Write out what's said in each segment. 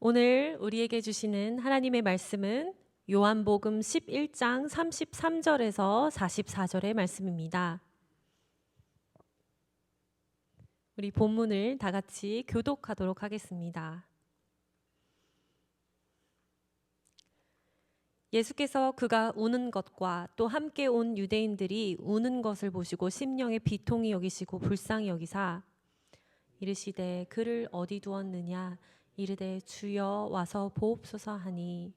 오늘 우리에게 주시는 하나님의 말씀은 요한복음 11장 33절에서 44절의 말씀입니다. 우리 본문을 다 같이 교독하도록 하겠습니다. 예수께서 그가 우는 것과 또 함께 온 유대인들이 우는 것을 보시고 심령에 비통히 여기시고 불쌍히 여기사 이르시되 그를 어디 두었느냐 이르되 주여 와서 보옵소서 하니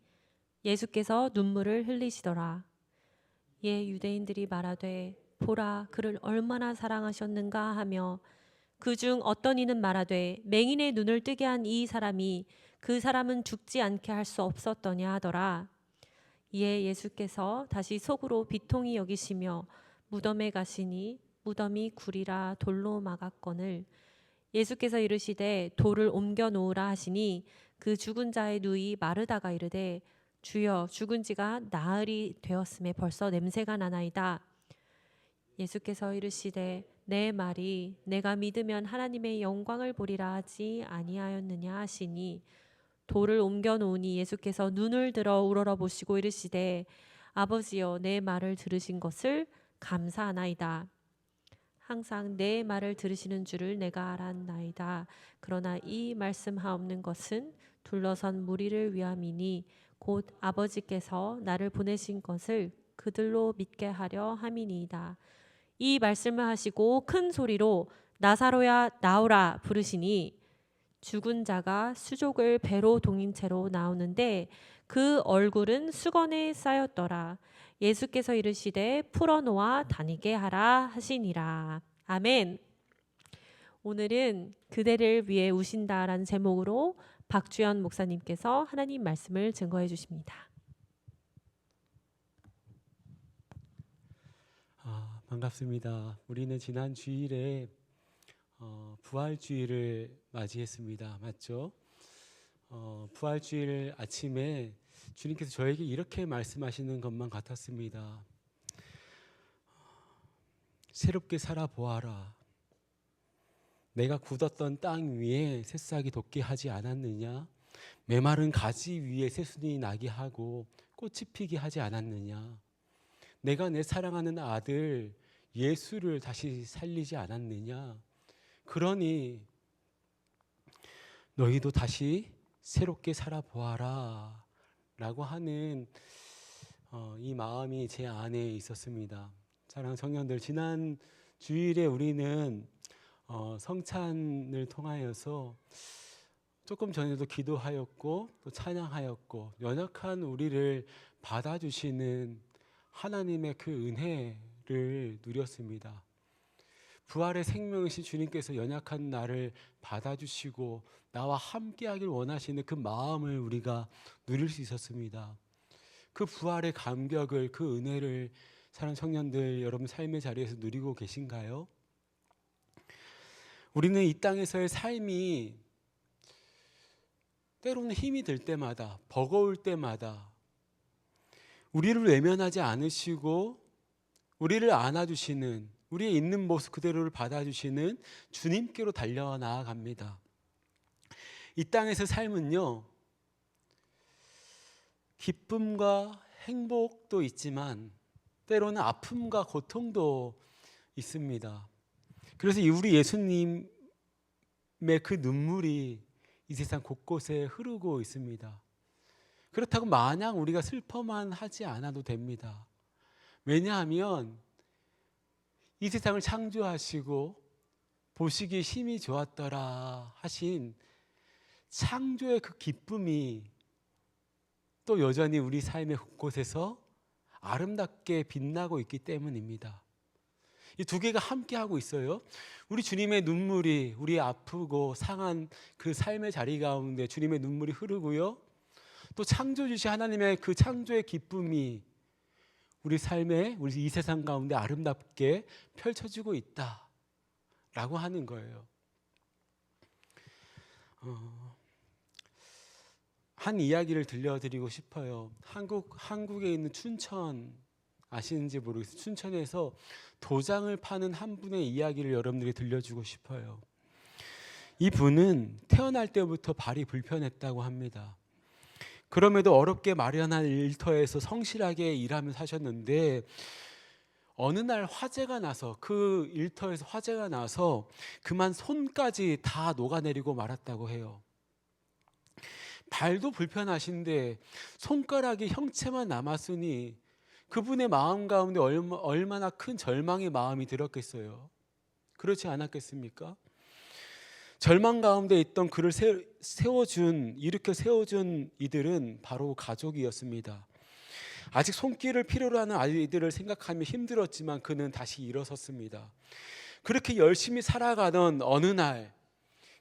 예수께서 눈물을 흘리시더라. 예 유대인들이 말하되 보라 그를 얼마나 사랑하셨는가 하며 그중 어떤 이는 말하되 맹인의 눈을 뜨게 한 이 사람이 그 사람은 죽지 않게 할 수 없었더냐 하더라. 이에 예수께서 다시 속으로 비통히 여기시며 무덤에 가시니 무덤이 구리라 돌로 막았거늘 예수께서 이르시되 돌을 옮겨 놓으라 하시니 그 죽은 자의 누이 마르다가 이르되 주여 죽은 지가 나흘이 되었음에 벌써 냄새가 나나이다. 예수께서 이르시되 내 말이 내가 믿으면 하나님의 영광을 보리라 하지 아니하였느냐 하시니 돌을 옮겨 놓으니 예수께서 눈을 들어 우러러보시고 이르시되 아버지여 내 말을 들으신 것을 감사하나이다. 항상 내 말을 들으시는 줄을 내가 알았나이다. 그러나 이 말씀하옵는 것은 둘러선 무리를 위함이니 곧 아버지께서 나를 보내신 것을 그들로 믿게 하려 함이니이다. 이 말씀을 하시고 큰 소리로 나사로야 나오라 부르시니 죽은 자가 수족을 배로 동인 채로 나오는데 그 얼굴은 수건에 쌓였더라. 예수께서 이르시되 풀어놓아 다니게 하라 하시니라. 아멘. 오늘은 그대를 위해 우신다라는 제목으로 박주연 목사님께서 하나님 말씀을 증거해 주십니다. 반갑습니다. 우리는 지난 주일에 부활주일을 맞이했습니다. 맞죠? 부활주일 아침에 주님께서 저에게 이렇게 말씀하시는 것만 같았습니다. 새롭게 살아보아라. 내가 굳었던 땅 위에 새싹이 돋게 하지 않았느냐? 메마른 가지 위에 새순이 나게 하고 꽃이 피게 하지 않았느냐? 내가 내 사랑하는 아들 예수를 다시 살리지 않았느냐? 그러니 너희도 다시 새롭게 살아보아라 라고 하는 이 마음이 제 안에 있었습니다. 사랑하는 청년들, 지난 주일에 우리는 성찬을 통하여서 조금 전에도 기도하였고 또 찬양하였고 연약한 우리를 받아주시는 하나님의 그 은혜를 누렸습니다. 부활의 생명이신 주님께서 연약한 나를 받아주시고 나와 함께하길 원하시는 그 마음을 우리가 누릴 수 있었습니다. 그 부활의 감격을, 그 은혜를 사랑하는 청년들 여러분 삶의 자리에서 누리고 계신가요? 우리는 이 땅에서의 삶이 때로는 힘이 들 때마다, 버거울 때마다 우리를 외면하지 않으시고 우리를 안아주시는, 우리의 있는 모습 그대로를 받아주시는 주님께로 달려나아갑니다. 이 땅에서 삶은요, 기쁨과 행복도 있지만 때로는 아픔과 고통도 있습니다. 그래서 우리 예수님의 그 눈물이 이 세상 곳곳에 흐르고 있습니다. 그렇다고 마냥 우리가 슬퍼만 하지 않아도 됩니다. 왜냐하면 이 세상을 창조하시고 보시기에 힘이 좋았더라 하신 창조의 그 기쁨이 또 여전히 우리 삶의 곳곳에서 아름답게 빛나고 있기 때문입니다. 이 두 개가 함께하고 있어요. 우리 주님의 눈물이 우리 아프고 상한 그 삶의 자리 가운데 주님의 눈물이 흐르고요. 또 창조주신 하나님의 그 창조의 기쁨이 우리 삶에, 우리 이 세상 가운데 아름답게 펼쳐지고 있다라고 하는 거예요. 한 이야기를 들려드리고 싶어요. 한국에 있는 춘천 아시는지 모르겠어요. 춘천에서 도장을 파는 한 분의 이야기를 여러분들이 들려주고 싶어요. 이분은 태어날 때부터 발이 불편했다고 합니다. 그럼에도 어렵게 마련한 일터에서 성실하게 일하며 사셨는데 어느 날 화재가 나서 그 일터에서 화재가 나서 그만 손까지 다 녹아내리고 말았다고 해요. 발도 불편하신데 손가락이 형체만 남았으니 그분의 마음 가운데 얼마나 큰 절망의 마음이 들었겠어요. 그렇지 않았겠습니까? 절망 가운데 있던 그를 일으켜 세워준 이들은 바로 가족이었습니다. 아직 손길을 필요로 하는 아이들을 생각하며 힘들었지만 그는 다시 일어섰습니다. 그렇게 열심히 살아가던 어느 날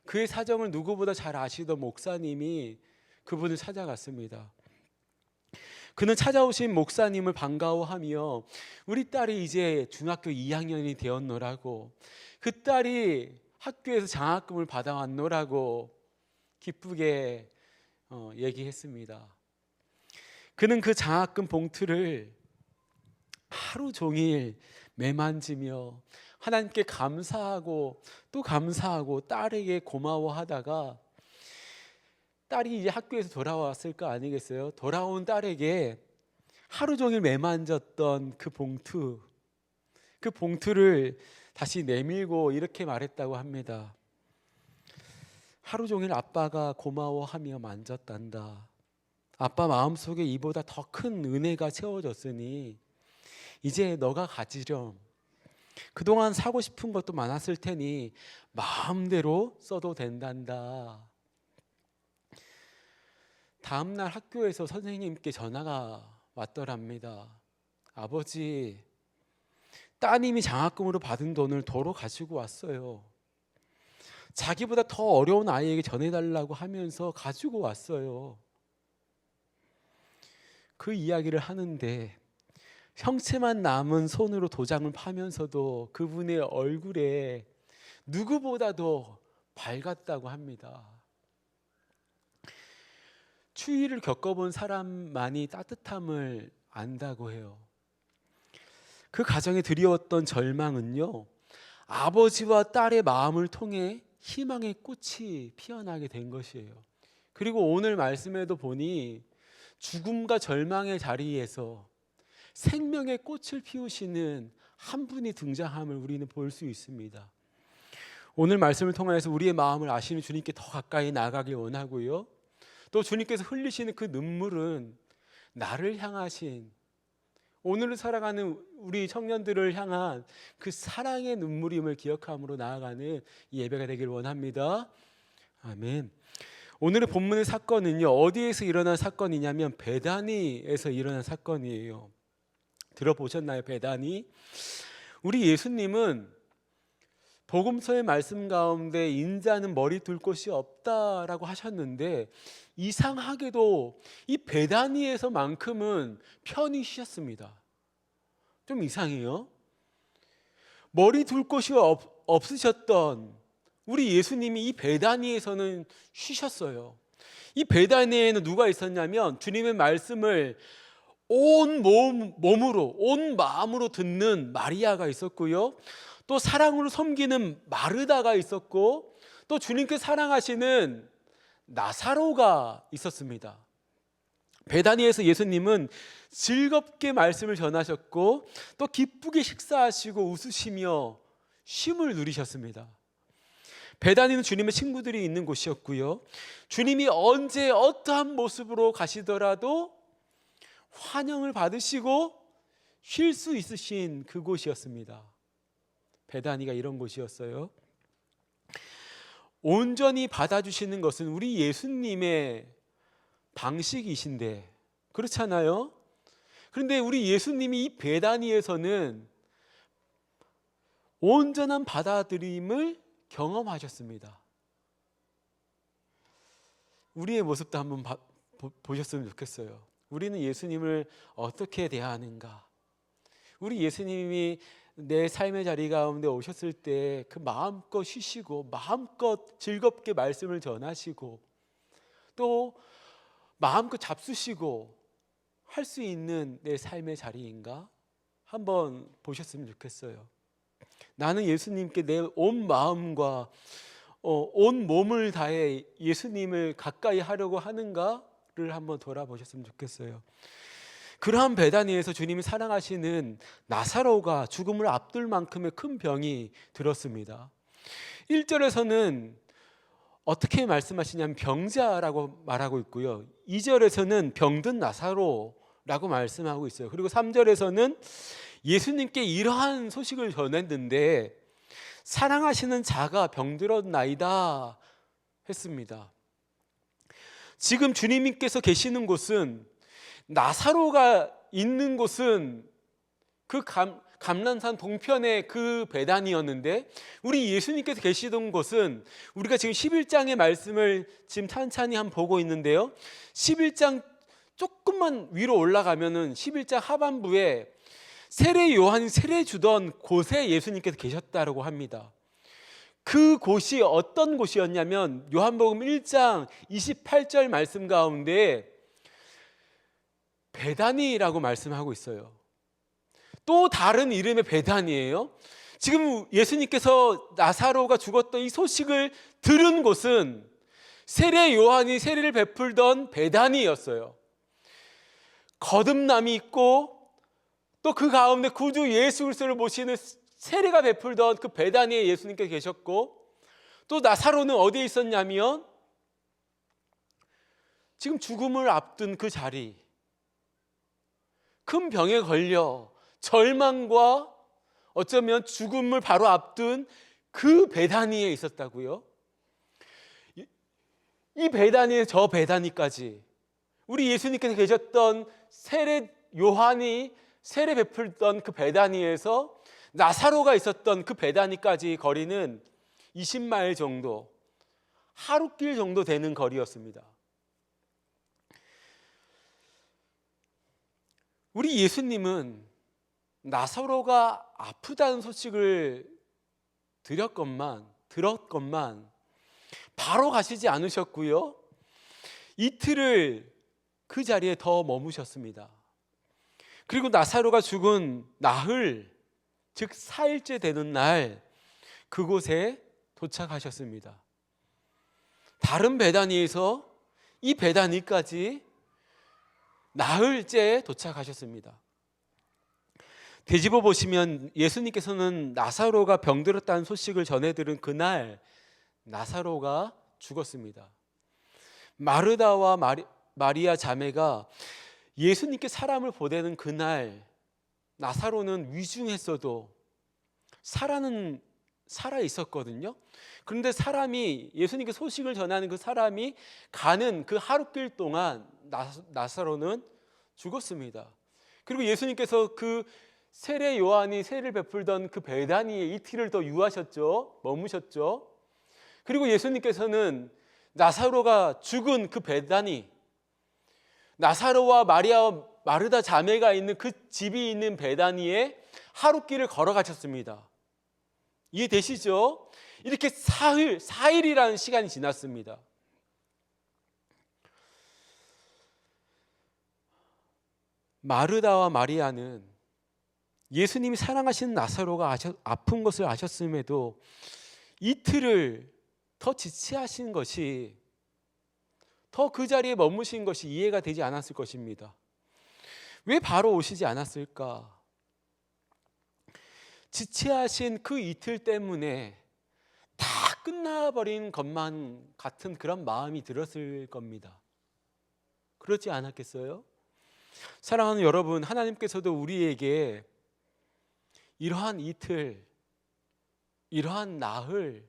그의 사정을 누구보다 잘 아시던 목사님이 그분을 찾아갔습니다. 그는 찾아오신 목사님을 반가워하며 우리 딸이 이제 중학교 2학년이 되었노라고, 그 딸이 학교에서 장학금을 받아왔노라고 기쁘게 얘기했습니다. 그는 그 장학금 봉투를 하루 종일 매만지며 하나님께 감사하고 또 감사하고 딸에게 고마워하다가 딸이 이제 학교에서 돌아왔을 거 아니겠어요? 돌아온 딸에게 하루 종일 매만졌던 그 봉투를 다시 내밀고 이렇게 말했다고 합니다. 하루 종일 아빠가 고마워하며 만졌단다. 아빠 마음속에 이보다 더 큰 은혜가 채워졌으니 이제 너가 가지렴. 그동안 사고 싶은 것도 많았을 테니 마음대로 써도 된단다. 다음 날 학교에서 선생님께 전화가 왔더랍니다. 아버지, 따님이 장학금으로 받은 돈을 도로 가지고 왔어요. 자기보다 더 어려운 아이에게 전해달라고 하면서 가지고 왔어요. 그 이야기를 하는데 형체만 남은 손으로 도장을 파면서도 그분의 얼굴에 누구보다도 밝았다고 합니다. 추위를 겪어본 사람만이 따뜻함을 안다고 해요. 그 가정에 드리웠던 절망은요, 아버지와 딸의 마음을 통해 희망의 꽃이 피어나게 된 것이에요. 그리고 오늘 말씀에도 보니 죽음과 절망의 자리에서 생명의 꽃을 피우시는 한 분이 등장함을 우리는 볼 수 있습니다. 오늘 말씀을 통해서 우리의 마음을 아시는 주님께 더 가까이 나아가길 원하고요, 또 주님께서 흘리시는 그 눈물은 나를 향하신, 오늘을 살아가는 우리 청년들을 향한 그 사랑의 눈물임을 기억함으로 나아가는 이 예배가 되길 원합니다. 아멘. 오늘의 본문의 사건은요, 어디에서 일어난 사건이냐면 베다니에서 일어난 사건이에요. 들어보셨나요? 베다니. 우리 예수님은 복음서의 말씀 가운데 인자는 머리 둘 곳이 없다라고 하셨는데 이상하게도 이 베다니에서만큼은 편히 쉬셨습니다. 좀 이상해요. 머리 둘 곳이 없으셨던 우리 예수님이 이 베다니에서는 쉬셨어요. 이 베다니에는 누가 있었냐면 주님의 말씀을 온 몸으로 온 마음으로 듣는 마리아가 있었고요, 또 사랑으로 섬기는 마르다가 있었고, 또 주님께 사랑하시는 나사로가 있었습니다. 베다니에서 예수님은 즐겁게 말씀을 전하셨고 또 기쁘게 식사하시고 웃으시며 쉼을 누리셨습니다. 베다니는 주님의 친구들이 있는 곳이었고요, 주님이 언제 어떠한 모습으로 가시더라도 환영을 받으시고 쉴 수 있으신 그곳이었습니다. 베다니가 이런 곳이었어요. 온전히 받아주시는 것은 우리 예수님의 방식이신데, 그렇잖아요? 그런데 우리 예수님이 이 베다니에서는 온전한 받아들임을 경험하셨습니다. 우리의 모습도 한번 보셨으면 좋겠어요. 우리는 예수님을 어떻게 대하는가? 우리 예수님이 내 삶의 자리 가운데 오셨을 때 그 마음껏 쉬시고 마음껏 즐겁게 말씀을 전하시고 또 마음껏 잡수시고 할 수 있는 내 삶의 자리인가? 한번 보셨으면 좋겠어요. 나는 예수님께 내 온 마음과 온 몸을 다해 예수님을 가까이 하려고 하는가를 한번 돌아보셨으면 좋겠어요. 그러한 베다니에서 주님이 사랑하시는 나사로가 죽음을 앞둘 만큼의 큰 병이 들었습니다. 1절에서는 어떻게 말씀하시냐면 병자라고 말하고 있고요. 2절에서는 병든 나사로라고 말씀하고 있어요. 그리고 3절에서는 예수님께 이러한 소식을 전했는데 사랑하시는 자가 병들었나이다 했습니다. 지금 주님께서 계시는 곳은, 나사로가 있는 곳은 그 감람산 동편의 그 베단이었는데, 우리 예수님께서 계시던 곳은, 우리가 지금 11장의 말씀을 지금 찬찬히 한번 보고 있는데요, 11장 조금만 위로 올라가면은 11장 하반부에 세례 요한이 세례 주던 곳에 예수님께서 계셨다고 합니다. 그 곳이 어떤 곳이었냐면 요한복음 1장 28절 말씀 가운데 베다니라고 말씀하고 있어요. 또 다른 이름의 베다니예요. 지금 예수님께서 나사로가 죽었던 이 소식을 들은 곳은 세례 요한이 세례를 베풀던 베다니였어요. 거듭남이 있고 또 그 가운데 구주 예수 그리스도를 모시는 세례가 베풀던 그 베다니에 예수님께서 계셨고, 또 나사로는 어디에 있었냐면 지금 죽음을 앞둔 그 자리, 큰 병에 걸려 절망과 어쩌면 죽음을 바로 앞둔 그 베다니에 있었다고요. 이 베다니에 저 베다니까지, 우리 예수님께서 계셨던 세례 요한이 세례 베풀던 그 베다니에서 나사로가 있었던 그 베다니까지 거리는 20마일 정도, 하루길 정도 되는 거리였습니다. 우리 예수님은 나사로가 아프다는 소식을 들었건만 바로 가시지 않으셨고요, 이틀을 그 자리에 더 머무셨습니다. 그리고 나사로가 죽은 나흘, 즉 4일째 되는 날 그곳에 도착하셨습니다. 다른 베다니에서 이 베다니까지 나흘째 도착하셨습니다. 되짚어 보시면 예수님께서는 나사로가 병들었다는 소식을 전해 들은 그날 나사로가 죽었습니다. 마르다와 마리아 자매가 예수님께 사람을 보내는 그날 나사로는 위중했어도 살아 있었거든요. 그런데 사람이, 예수님께 소식을 전하는 그 사람이 가는 그 하루길 동안 나사로는 죽었습니다. 그리고 예수님께서 그 세례 요한이 세례를 베풀던 그 베다니에 이틀을 더 유하셨죠. 머무셨죠. 그리고 예수님께서는 나사로가 죽은 그 베다니, 나사로와 마르다 자매가 있는 그 집이 있는 베다니에 하루길을 걸어가셨습니다. 이해되시죠? 이렇게 4일이라는 시간이 지났습니다. 마르다와 마리아는 예수님이 사랑하시는 나사로가 아픈 것을 아셨음에도 이틀을 더 지체하신 것이, 더 그 자리에 머무신 것이 이해가 되지 않았을 것입니다. 왜 바로 오시지 않았을까? 지체하신 그 이틀 때문에 다 끝나버린 것만 같은 그런 마음이 들었을 겁니다. 그렇지 않았겠어요? 사랑하는 여러분, 하나님께서도 우리에게 이러한 이틀, 이러한 나흘,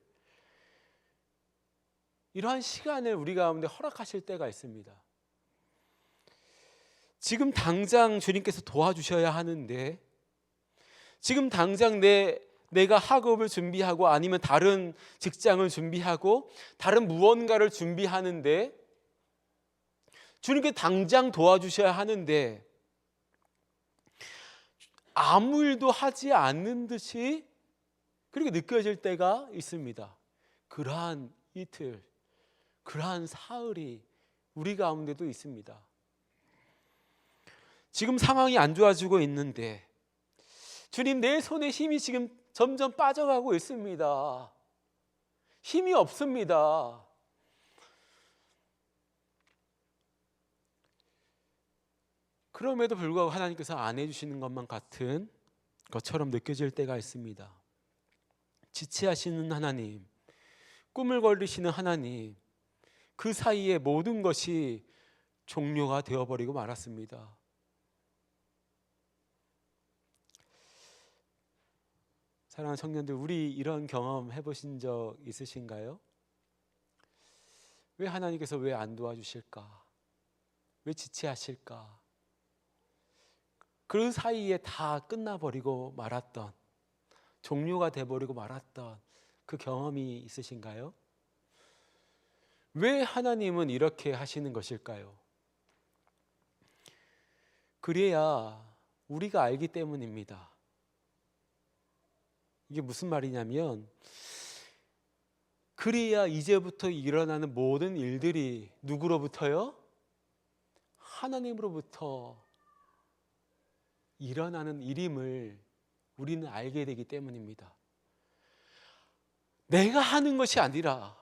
이러한 시간을 우리 가운데 허락하실 때가 있습니다. 지금 당장 주님께서 도와주셔야 하는데, 지금 당장 내가 학업을 준비하고 아니면 다른 직장을 준비하고 다른 무언가를 준비하는데 주님께 당장 도와주셔야 하는데 아무 일도 하지 않는 듯이 그렇게 느껴질 때가 있습니다. 그러한 이틀, 그러한 사흘이 우리 가운데도 있습니다. 지금 상황이 안 좋아지고 있는데 주님, 내 손에 힘이 지금 점점 빠져가고 있습니다. 힘이 없습니다. 그럼에도 불구하고 하나님께서 안 해주시는 것만 같은 것처럼 느껴질 때가 있습니다. 지체하시는 하나님, 꿈을 거르시는 하나님, 그 사이에 모든 것이 종료가 되어버리고 말았습니다. 사랑하는 청년들, 우리 이런 경험 해보신 적 있으신가요? 왜 하나님께서 왜 안 도와주실까? 왜 지체하실까? 그 사이에 다 끝나버리고 말았던, 종료가 돼버리고 말았던 그 경험이 있으신가요? 왜 하나님은 이렇게 하시는 것일까요? 그래야 우리가 알기 때문입니다. 이게 무슨 말이냐면, 그래야 이제부터 일어나는 모든 일들이 누구로부터요? 하나님으로부터 일어나는 일임을 우리는 알게 되기 때문입니다. 내가 하는 것이 아니라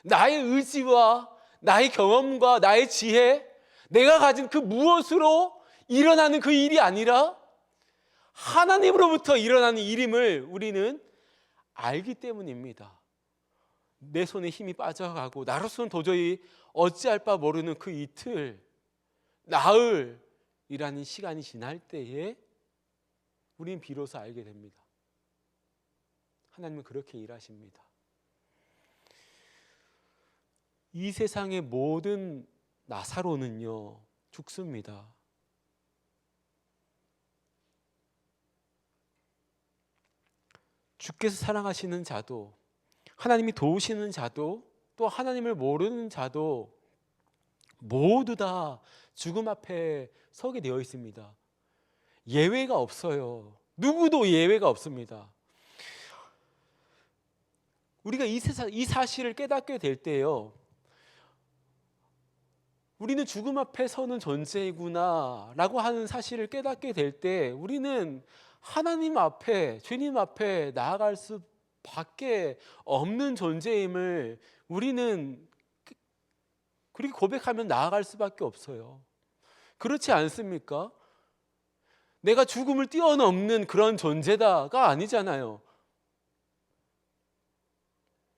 나의 의지와 나의 경험과 나의 지혜, 내가 가진 그 무엇으로 일어나는 그 일이 아니라 하나님으로부터 일어나는 일임을 우리는 알기 때문입니다. 내 손에 힘이 빠져가고 나로서는 도저히 어찌할 바 모르는 그 이틀, 나흘이라는 시간이 지날 때에 우리는 비로소 알게 됩니다. 하나님은 그렇게 일하십니다. 이 세상의 모든 나사로는요, 죽습니다. 주께서 사랑하시는 자도, 하나님이 도우시는 자도, 또 하나님을 모르는 자도 모두 다 죽음 앞에 서게 되어 있습니다. 예외가 없어요. 누구도 예외가 없습니다. 우리가 이 사실을 깨닫게 될 때요, 우리는 죽음 앞에 서는 존재이구나 라고 하는 사실을 깨닫게 될 때 우리는 하나님 앞에, 주님 앞에 나아갈 수밖에 없는 존재임을 우리는 그렇게 고백하면 나아갈 수밖에 없어요. 그렇지 않습니까? 내가 죽음을 뛰어넘는 그런 존재다가 아니잖아요.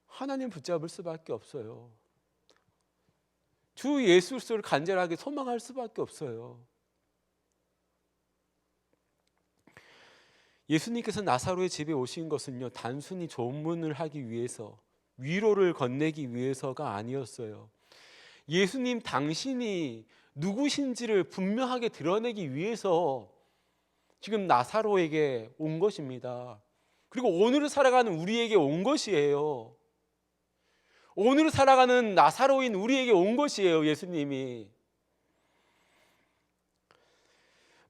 하나님 붙잡을 수밖에 없어요. 주 예수를 간절하게 소망할 수밖에 없어요. 예수님께서 나사로의 집에 오신 것은요, 단순히 조문을 하기 위해서, 위로를 건네기 위해서가 아니었어요. 예수님 당신이 누구신지를 분명하게 드러내기 위해서 지금 나사로에게 온 것입니다. 그리고 오늘을 살아가는 우리에게 온 것이에요. 오늘을 살아가는 나사로인 우리에게 온 것이에요, 예수님이.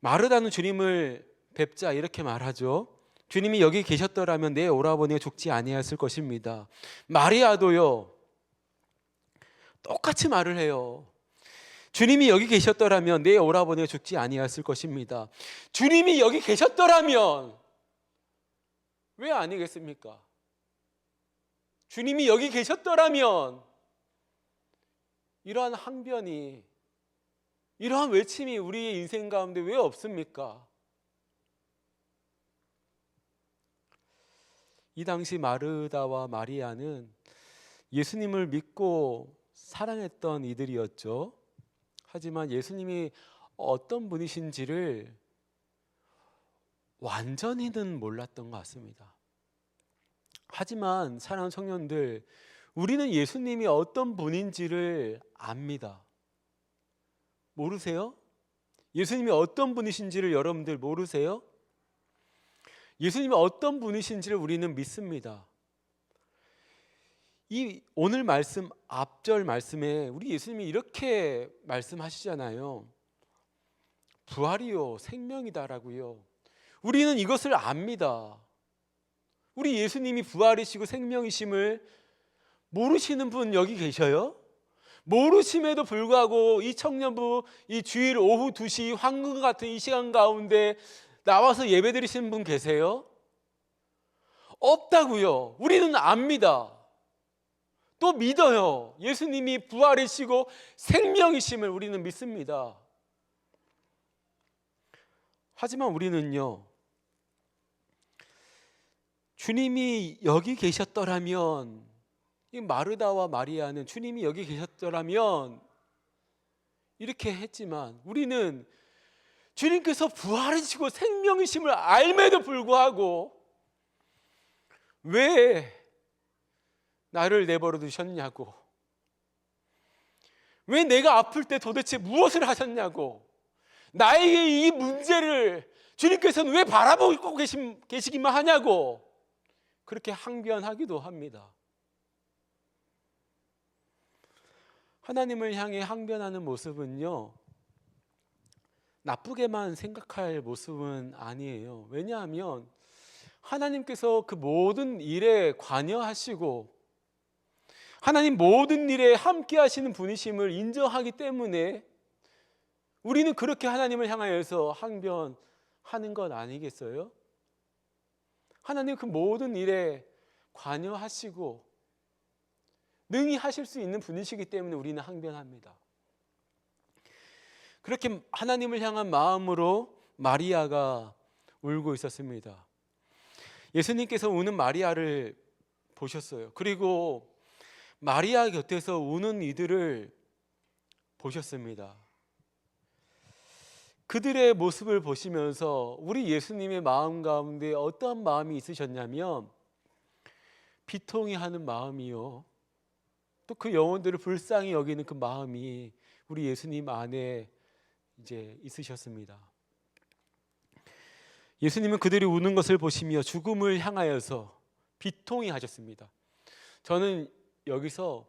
마르다는 주님을 뵙자 이렇게 말하죠. 주님이 여기 계셨더라면 내 오라버니가 죽지 아니하였을 것입니다. 마리아도요, 똑같이 말을 해요. 주님이 여기 계셨더라면 내 오라버니가 죽지 아니하였을 것입니다. 주님이 여기 계셨더라면 왜 아니겠습니까? 주님이 여기 계셨더라면 이러한 항변이, 이러한 외침이 우리의 인생 가운데 왜 없습니까? 이 당시 마르다와 마리아는 예수님을 믿고 사랑했던 이들이었죠. 하지만 예수님이 어떤 분이신지를 완전히는 몰랐던 것 같습니다. 하지만 사랑하는 청년들, 우리는 예수님이 어떤 분인지를 압니다. 모르세요? 예수님이 어떤 분이신지를 여러분들 모르세요? 예수님이 어떤 분이신지를 우리는 믿습니다. 이 오늘 말씀, 앞절 말씀에 우리 예수님이 이렇게 말씀하시잖아요. 부활이요 생명이다라고요. 우리는 이것을 압니다. 우리 예수님이 부활이시고 생명이심을 모르시는 분 여기 계셔요? 모르심에도 불구하고 이 청년부, 이 주일 오후 2시 황금 같은 이 시간 가운데 나와서 예배드리시는 분 계세요? 없다고요. 우리는 압니다. 또 믿어요. 예수님이 부활이시고 생명이심을 우리는 믿습니다. 하지만 우리는요, 주님이 여기 계셨더라면, 이 마르다와 마리아는 주님이 여기 계셨더라면 이렇게 했지만, 우리는 주님께서 부활이시고 생명이심을 알매도 불구하고 왜 나를 내버려 두셨냐고, 왜 내가 아플 때 도대체 무엇을 하셨냐고, 나에게 이 문제를 주님께서는 왜 바라보고 계시기만 하냐고 그렇게 항변하기도 합니다. 하나님을 향해 항변하는 모습은요, 나쁘게만 생각할 모습은 아니에요. 왜냐하면 하나님께서 그 모든 일에 관여하시고 하나님 모든 일에 함께 하시는 분이심을 인정하기 때문에 우리는 그렇게 하나님을 향하여서 항변하는 것 아니겠어요? 하나님 그 모든 일에 관여하시고 능히 하실 수 있는 분이시기 때문에 우리는 항변합니다. 그렇게 하나님을 향한 마음으로 마리아가 울고 있었습니다. 예수님께서 우는 마리아를 보셨어요. 그리고 마리아 곁에서 우는 이들을 보셨습니다. 그들의 모습을 보시면서 우리 예수님의 마음 가운데 어떠한 마음이 있으셨냐면, 비통히 하는 마음이요, 또 그 영혼들을 불쌍히 여기는 그 마음이 우리 예수님 안에 이제 있으셨습니다. 예수님은 그들이 우는 것을 보시며 죽음을 향하여서 비통히 하셨습니다. 저는 여기서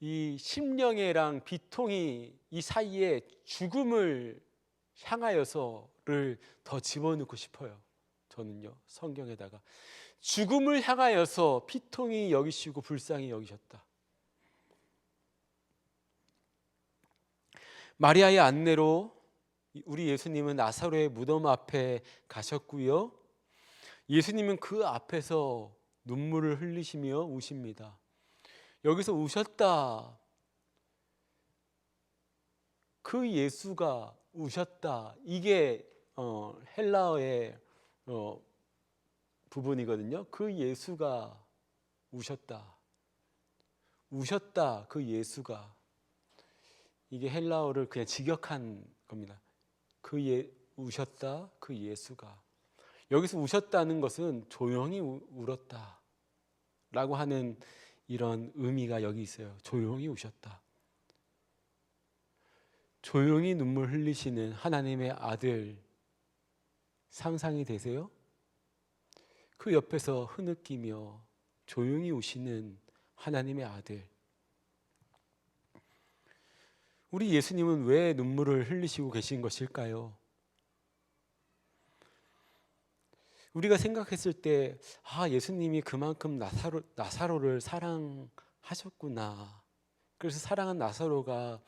이 심령애랑 비통이 이 사이에 죽음을 향하여서를 더 집어넣고 싶어요. 저는요, 성경에다가 죽음을 향하여서 비통히 여기시고 불쌍히 여기셨다. 마리아의 안내로 우리 예수님은 나사로의 무덤 앞에 가셨고요, 예수님은 그 앞에서 눈물을 흘리시며 우십니다. 여기서 우셨다, 그 예수가 우셨다, 이게 헬라어의 부분이거든요. 그 예수가 우셨다, 우셨다, 그 예수가, 이게 헬라어를 그냥 직역한 겁니다. 우셨다, 그 예수가. 여기서 우셨다는 것은 조용히 울었다 라고 하는 이런 의미가 여기 있어요. 조용히 우셨다. 조용히 눈물 흘리시는 하나님의 아들 상상이 되세요? 그 옆에서 흐느끼며 조용히 우시는 하나님의 아들. 우리 예수님은 왜 눈물을 흘리시고 계신 것일까요? 우리가 생각했을 때, 예수님이 그만큼 나사로를 사랑하셨구나. 그래서 사랑한 나사로가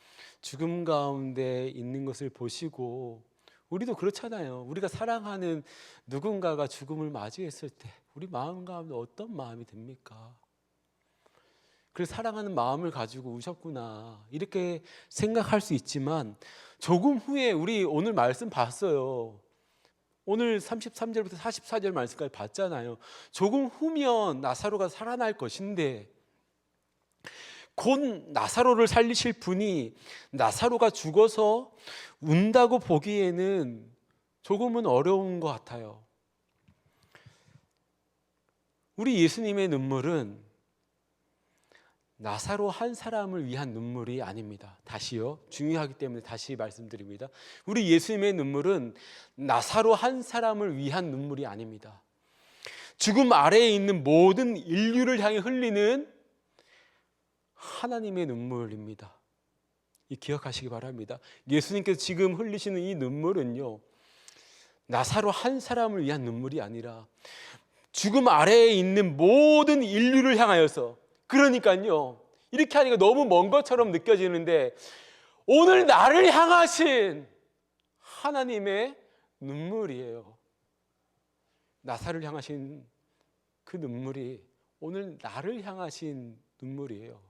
죽음 가운데 있는 것을 보시고, 우리도 그렇잖아요. 우리가 사랑하는 누군가가 죽음을 맞이했을 때 우리 마음 가운데 어떤 마음이 듭니까? 그래서 사랑하는 마음을 가지고 우셨구나, 이렇게 생각할 수 있지만, 조금 후에 우리 오늘 말씀 봤어요. 오늘 33절부터 44절 말씀까지 봤잖아요. 조금 후면 나사로가 살아날 것인데, 곧 나사로를 살리실 분이 나사로가 죽어서 운다고 보기에는 조금은 어려운 것 같아요. 우리 예수님의 눈물은 나사로 한 사람을 위한 눈물이 아닙니다. 다시요, 중요하기 때문에 다시 말씀드립니다. 우리 예수님의 눈물은 나사로 한 사람을 위한 눈물이 아닙니다. 죽음 아래에 있는 모든 인류를 향해 흘리는 하나님의 눈물입니다. 이 기억하시기 바랍니다. 예수님께서 지금 흘리시는 이 눈물은요, 나사로 한 사람을 위한 눈물이 아니라 죽음 아래에 있는 모든 인류를 향하여서, 그러니까요, 이렇게 하니까 너무 먼 것처럼 느껴지는데, 오늘 나를 향하신 하나님의 눈물이에요. 나사로를 향하신 그 눈물이 오늘 나를 향하신 눈물이에요.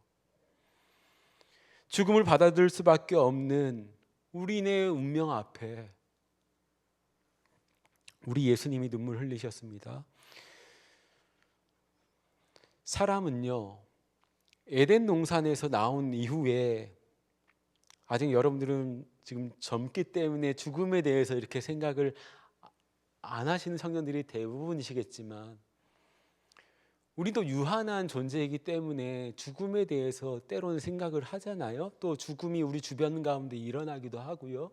죽음을 받아들일 수밖에 없는 우리네 운명 앞에 우리 예수님이 눈물 흘리셨습니다. 사람은요, 에덴 동산에서 나온 이후에, 아직 여러분들은 지금 젊기 때문에 죽음에 대해서 이렇게 생각을 안 하시는 청년들이 대부분이시겠지만, 우리도 유한한 존재이기 때문에 죽음에 대해서 때로는 생각을 하잖아요. 또 죽음이 우리 주변 가운데 일어나기도 하고요.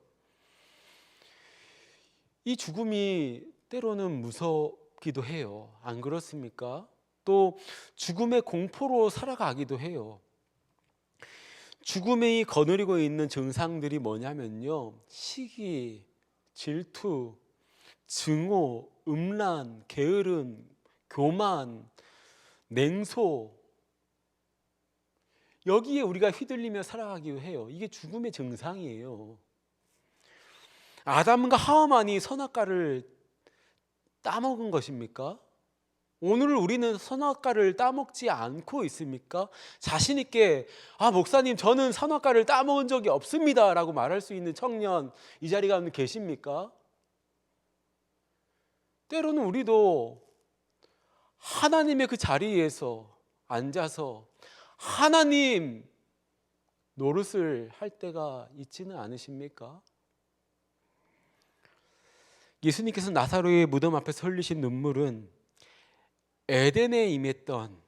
이 죽음이 때로는 무섭기도 해요. 안 그렇습니까? 또 죽음의 공포로 살아가기도 해요. 죽음이 거느리고 있는 증상들이 뭐냐면요, 시기, 질투, 증오, 음란, 게으름, 교만, 냉소, 여기에 우리가 휘둘리며 살아가기도 해요. 이게 죽음의 증상이에요. 아담과 하와만이 선악과를 따먹은 것입니까? 오늘 우리는 선악과를 따먹지 않고 있습니까? 자신 있게 목사님 저는 선악과를 따먹은 적이 없습니다 라고 말할 수 있는 청년 이 자리 가운데 계십니까? 때로는 우리도 하나님의 그 자리에서 앉아서 하나님 노릇을 할 때가 있지는 않으십니까? 예수님께서 나사로의 무덤 앞에서 흘리신 눈물은 에덴에 임했던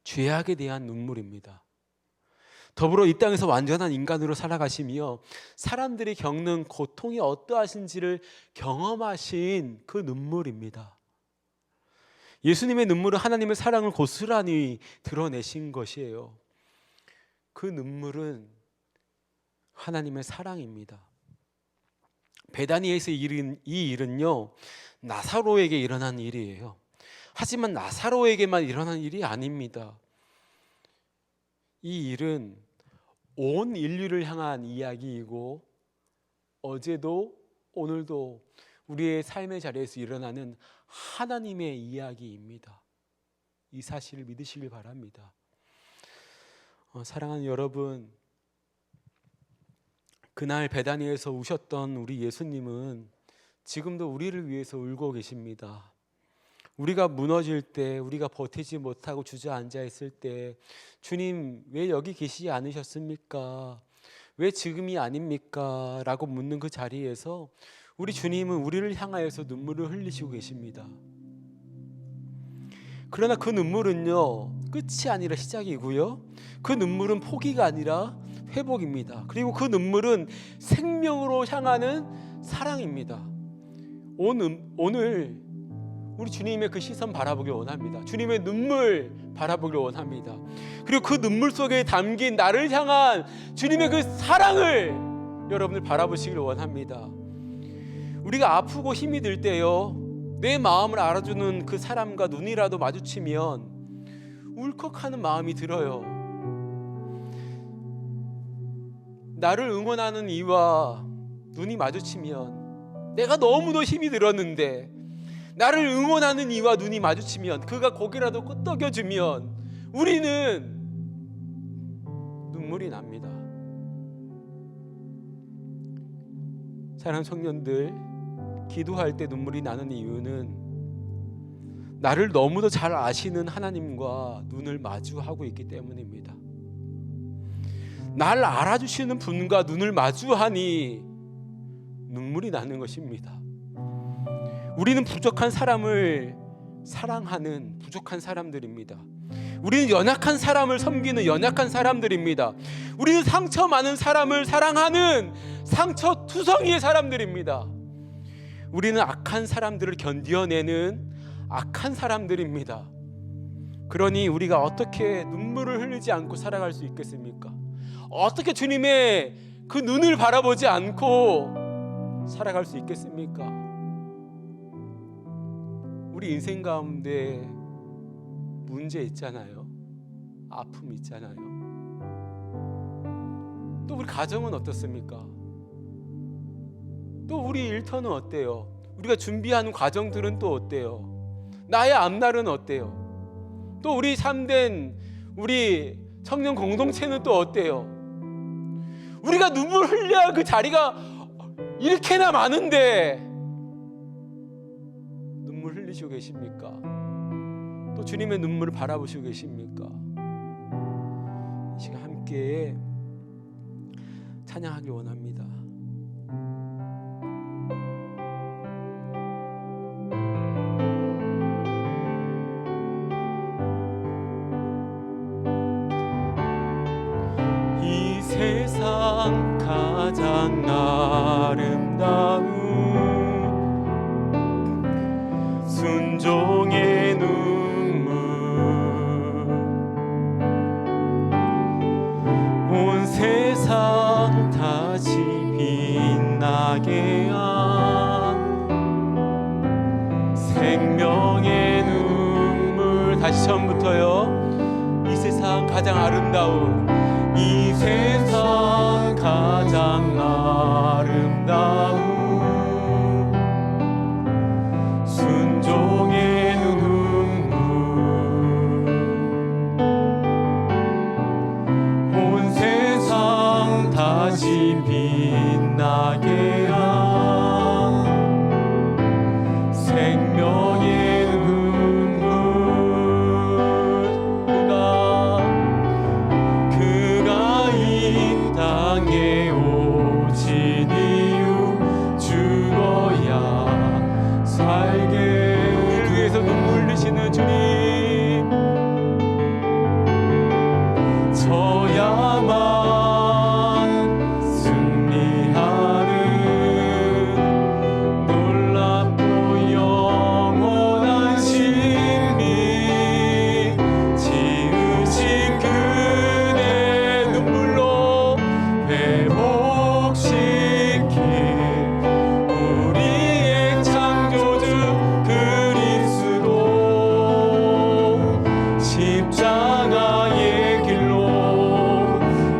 죄악에 대한 눈물입니다. 더불어 이 땅에서 완전한 인간으로 살아가시며 사람들이 겪는 고통이 어떠하신지를 경험하신 그 눈물입니다. 예수님의 눈물은 하나님의 사랑을 고스란히 드러내신 것이에요. 그 눈물은 하나님의 사랑입니다. 베다니에서 이 일은요, 나사로에게 일어난 일이에요. 하지만 나사로에게만 일어난 일이 아닙니다. 이 일은 온 인류를 향한 이야기이고 어제도 오늘도 우리의 삶의 자리에서 일어나는 하나님의 이야기입니다. 이 사실을 믿으시길 바랍니다. 사랑하는 여러분, 그날 베다니에서 우셨던 우리 예수님은 지금도 우리를 위해서 울고 계십니다. 우리가 무너질 때, 우리가 버티지 못하고 주저앉아 있을 때 주님 왜 여기 계시지 않으셨습니까? 왜 지금이 아닙니까? 라고 묻는 그 자리에서 우리 주님은 우리를 향하여서 눈물을 흘리시고 계십니다. 그러나 그 눈물은요, 끝이 아니라 시작이고요, 그 눈물은 포기가 아니라 회복입니다. 그리고 그 눈물은 생명으로 향하는 사랑입니다. 오늘 우리 주님의 그 시선 바라보길 원합니다. 주님의 눈물 바라보길 원합니다. 그리고 그 눈물 속에 담긴 나를 향한 주님의 그 사랑을 여러분들 바라보시길 원합니다. 우리가 아프고 힘이 들 때요, 내 마음을 알아주는 그 사람과 눈이라도 마주치면 울컥하는 마음이 들어요. 나를 응원하는 이와 눈이 마주치면 내가 너무도 힘이 들었는데 나를 응원하는 이와 눈이 마주치면 그가 고개라도 끄덕여주면 우리는 눈물이 납니다. 사랑하는 청년들, 기도할 때 눈물이 나는 이유는 나를 너무도 잘 아시는 하나님과 눈을 마주하고 있기 때문입니다. 날 알아주시는 분과 눈을 마주하니 눈물이 나는 것입니다. 우리는 부족한 사람을 사랑하는 부족한 사람들입니다. 우리는 연약한 사람을 섬기는 연약한 사람들입니다. 우리는 상처 많은 사람을 사랑하는 상처투성이의 사람들입니다. 우리는 악한 사람들을 견뎌내는 악한 사람들입니다. 그러니 우리가 어떻게 눈물을 흘리지 않고 살아갈 수 있겠습니까? 어떻게 주님의 그 눈을 바라보지 않고 살아갈 수 있겠습니까? 우리 인생 가운데 문제 있잖아요. 아픔 있잖아요. 또 우리 가정은 어떻습니까? 또 우리 일터는 어때요? 우리가 준비하는 과정들은 또 어때요? 나의 앞날은 어때요? 또 우리 참된 우리 청년 공동체는 또 어때요? 우리가 눈물 흘려야 할 그 자리가 이렇게나 많은데 눈물 흘리시고 계십니까? 또 주님의 눈물을 바라보시고 계십니까? 이 시간 함께 찬양하길 원합니다. 이 세상 가장 아름다운 순종의 눈물, 온 세상 다시 빛나게 한 생명의 눈물. 다시 처음부터요. 이 세상 가장 아름다운, 이 세상 가장 아름다운 순종의 눈물, 온 세상 다시 빛나게 한 생명의 눈물. 그가 이 땅에 오신 이유 죽어야 살게. 우리를 위해서 눈물 흘리시는 주님, 저야만 승리하는 놀랍고 영원한 승리, 지으신 그대 눈물로 회복시킨 우리의 창조주 그리스도, 십자가의 길로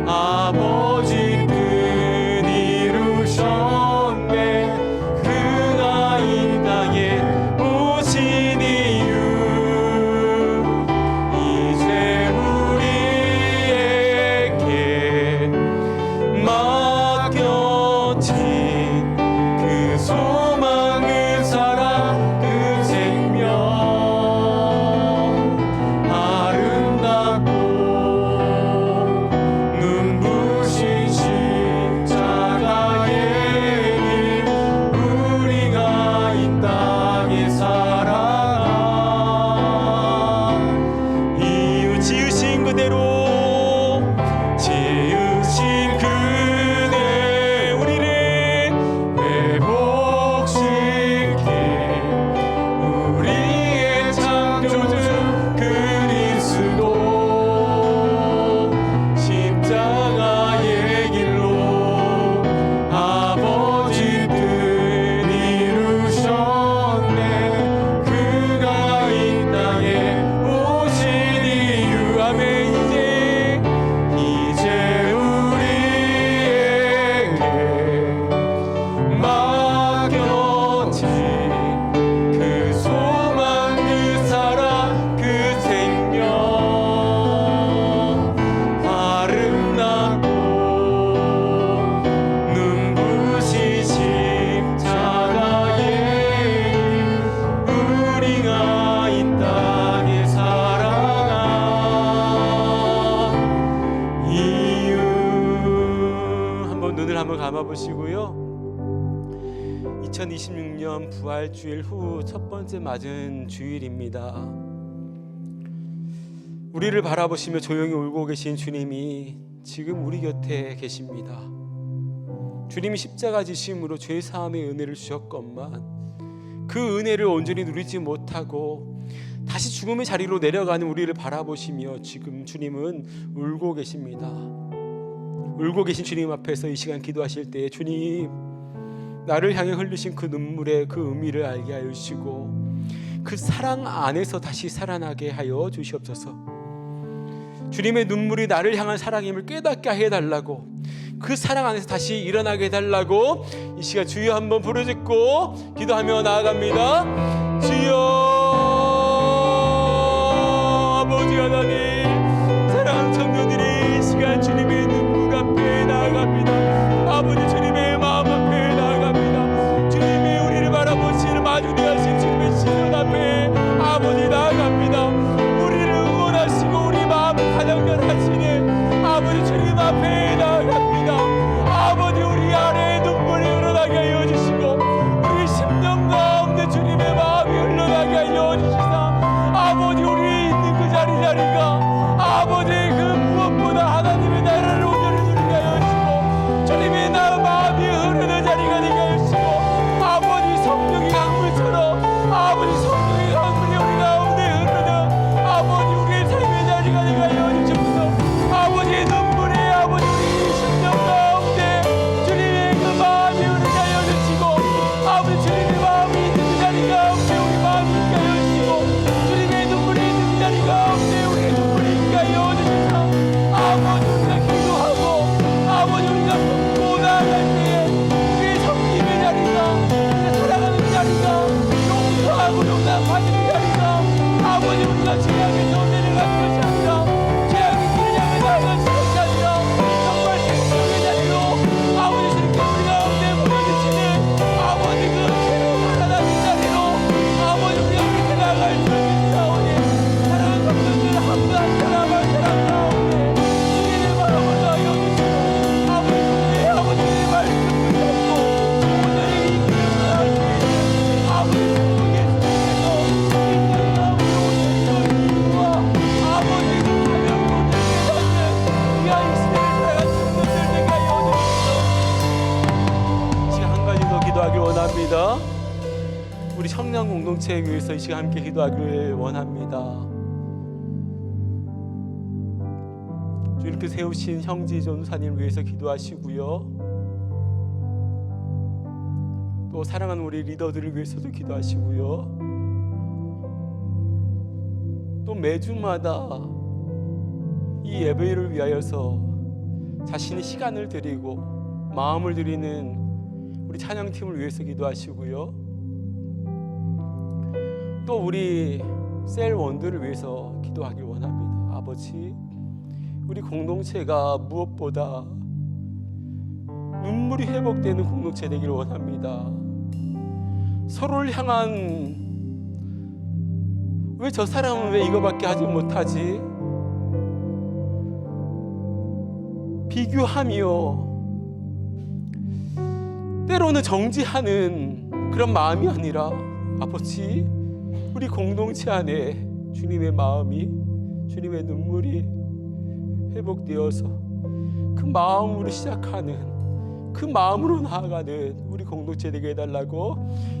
아버지 뜻 이루셨네. 그가 이 땅에 오신 이유, 이제 우리에게 맡겨진 그 소망, 그 사랑, 그 생명, 아름답고 눈부신 십자가의 길, 우리가 이 땅에 살아간 이유, 지으신 그대로, 지으신 그대 우리를 회복시킨 우리의 창조주 그리스도, 십자가의 길로 아버지 뜻 이루셨네. 그가 이 땅에 오신 이유, 아멘. 이제 우리에게 맡겨진 그 소망, 그 사랑, 그 생명, 아름답고 눈부신 십자가의 길, 우리가 이 땅에 살아간 이유. 한번 눈을 한번 감아보시고요. 2026년 부활주일 후 첫 번째 맞은 주일입니다. 우리를 바라보시며 조용히 울고 계신 주님이 지금 우리 곁에 계십니다. 주님이 십자가 지심으로 죄 사함의 은혜를 주셨건만 그 은혜를 온전히 누리지 못하고 다시 죽음의 자리로 내려가는 우리를 바라보시며 지금 주님은 울고 계십니다. 울고 계신 주님 앞에서 이 시간 기도하실 때, 주님, 나를 향해 흘리신 그 눈물의 그 의미를 알게 하여 주시고 그 사랑 안에서 다시 살아나게 하여 주시옵소서. 주님의 눈물이 나를 향한 사랑임을 깨닫게 해달라고, 그 사랑 안에서 다시 일어나게 해달라고 이 시간 주여 한번 부르짖고 기도하며 나아갑니다. 주여 우리 가운데 우리의 눈물이 있게 하여 주시옵소서. 아버지 우리가 기도하고 아버지 우리가 묻고 나아갈 때에 우리의 섬김의 자리가 우리가 살아가는 자리가 용서하고 용납하는 자리가 아버지 우리가 죄악에서 내려가는 것이 아니라 죄악의 길을 향해 나아가는 것이 아니라 정말 생명의 자리로 아버지 주님께 우리 가운데 보여주시는 아버지 그 새로 살아나는 자리로 아버지 우리가 그렇게 나아갈 줄 믿사오니 사랑하는 성도들 한 분 한 사람 한 사람 가운데 주님의 마음을 다하여 주시고 아버지 주님의 아버지의 말씀 붙잡고 오늘의 이 기름을 할 수 있는 아버지 주 예수님께서 이 땅에 아버지 오신 이유와 아버지 그 사명으로 들게 받는 귀한 이 시대를 살아가는 성도들 되게 하여 주시옵소서. 이 시간 한 가지 더 기도하길 원합니다. 우리 청년 공동체에 위해서 이 시간 함께 기도하기를 원합니다. 주님께 세우신 형제 전사님을 위해서 기도하시고요. 또 사랑하는 우리 리더들을 위해서도 기도하시고요. 또 매주마다 이 예배를 위하여서 자신의 시간을 드리고 마음을 드리는 우리 찬양팀을 위해서 기도하시고요. 또 우리 셀원들을 위해서 기도하길 원합니다. 아버지, 우리 공동체가 무엇보다 눈물이 회복되는 공동체 되기를 원합니다. 서로를 향한 왜 저 사람은 왜 이거밖에 하지 못하지? 비교하며 때로는 정지하는 그런 마음이 아니라 아버지, 우리 공동체 안에 주님의 마음이, 주님의 눈물이 회복되어서 그 마음으로 시작하는, 그 마음으로 나아가는 우리 공동체 되게 해달라고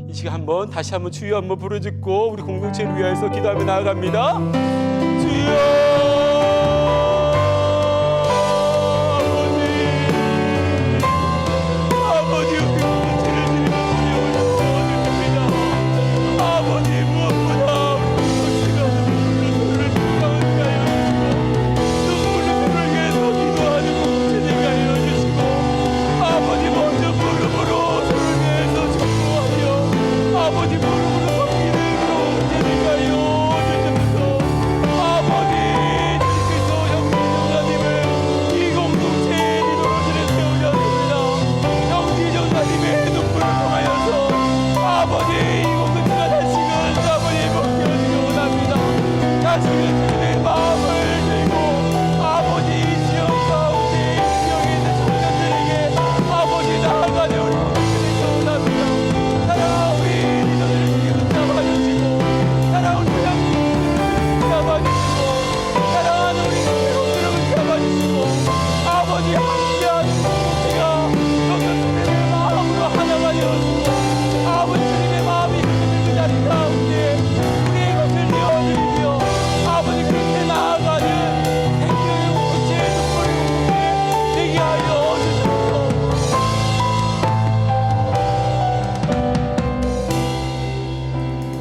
이 시간 한번 다시 한번 주여 한번 부르짖고 우리 공동체를 위해서 기도하며 나아갑니다. 주여,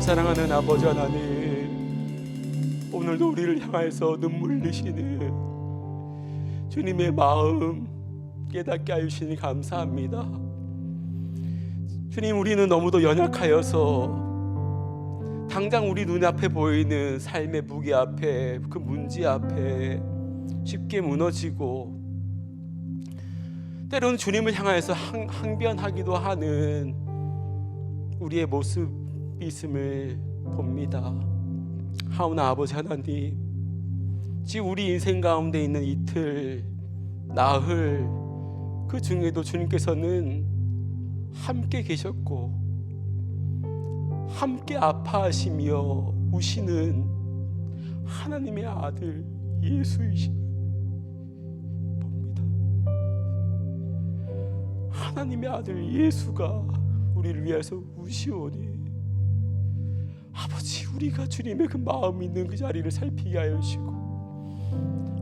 사랑하는 아버지 하나님, 오늘도 우리를 향해서 눈물 흘리시는 주님의 마음 깨닫게 하시니 감사합니다. 주님, 우리는 너무도 연약하여서 당장 우리 눈앞에 보이는 삶의 무게 앞에, 그 문제 앞에 쉽게 무너지고 때로는 주님을 향하여서 항변하기도 하는 우리의 모습이 있음을 봅니다. 하오나 아버지 하나님, 지금 우리 인생 가운데 있는 이틀, 나흘, 그 중에도 주님께서는 함께 계셨고 함께 아파하시며 우시는 하나님의 아들 예수이신 봅니다. 하나님의 아들 예수가 우리를 위해서 우시오니 아버지, 우리가 주님의 그 마음 있는 그 자리를 살피게 하여 주시고,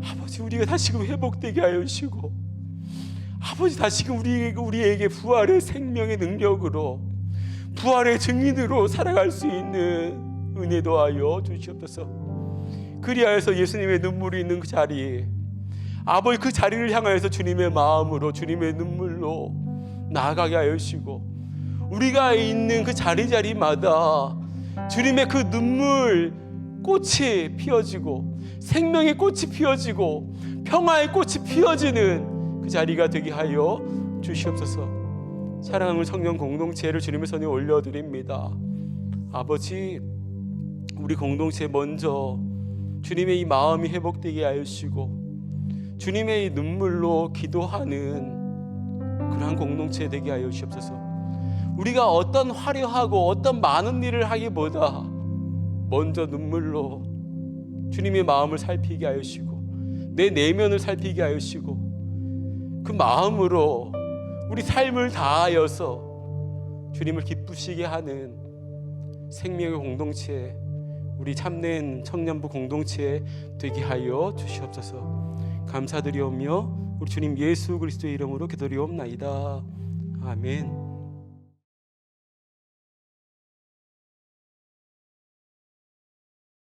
아버지, 우리가 다시금 회복되게 하여 주시고, 아버지, 다시금 우리에게 부활의 생명의 능력으로, 부활의 증인으로 살아갈 수 있는 은혜 더하여 주시옵소서. 그리하여서 예수님의 눈물이 있는 그 자리에 아버지 그 자리를 향하여서 주님의 마음으로 주님의 눈물로 나아가게 하여 주시고 우리가 있는 그 자리마다 주님의 그 눈물 꽃이 피어지고 생명의 꽃이 피어지고 평화의 꽃이 피어지는 그 자리가 되게 하여 주시옵소서. 사랑하는 청년 공동체를 주님의 손에 올려드립니다. 아버지, 우리 공동체 먼저 주님의 이 마음이 회복되게 하여 주시고 주님의 이 눈물로 기도하는 그러한 공동체 되게 하여 주시옵소서. 우리가 어떤 화려하고 어떤 많은 일을 하기보다 먼저 눈물로 주님의 마음을 살피게 하여 주시고 내 내면을 살피게 하여 주시고 그 마음으로 우리 삶을 다하여서 주님을 기쁘시게 하는 생명의 공동체, 우리 참된 청년부 공동체 되게 하여 주시옵소서. 감사드리오며 우리 주님 예수 그리스도의 이름으로 기도드리옵나이다. 아멘.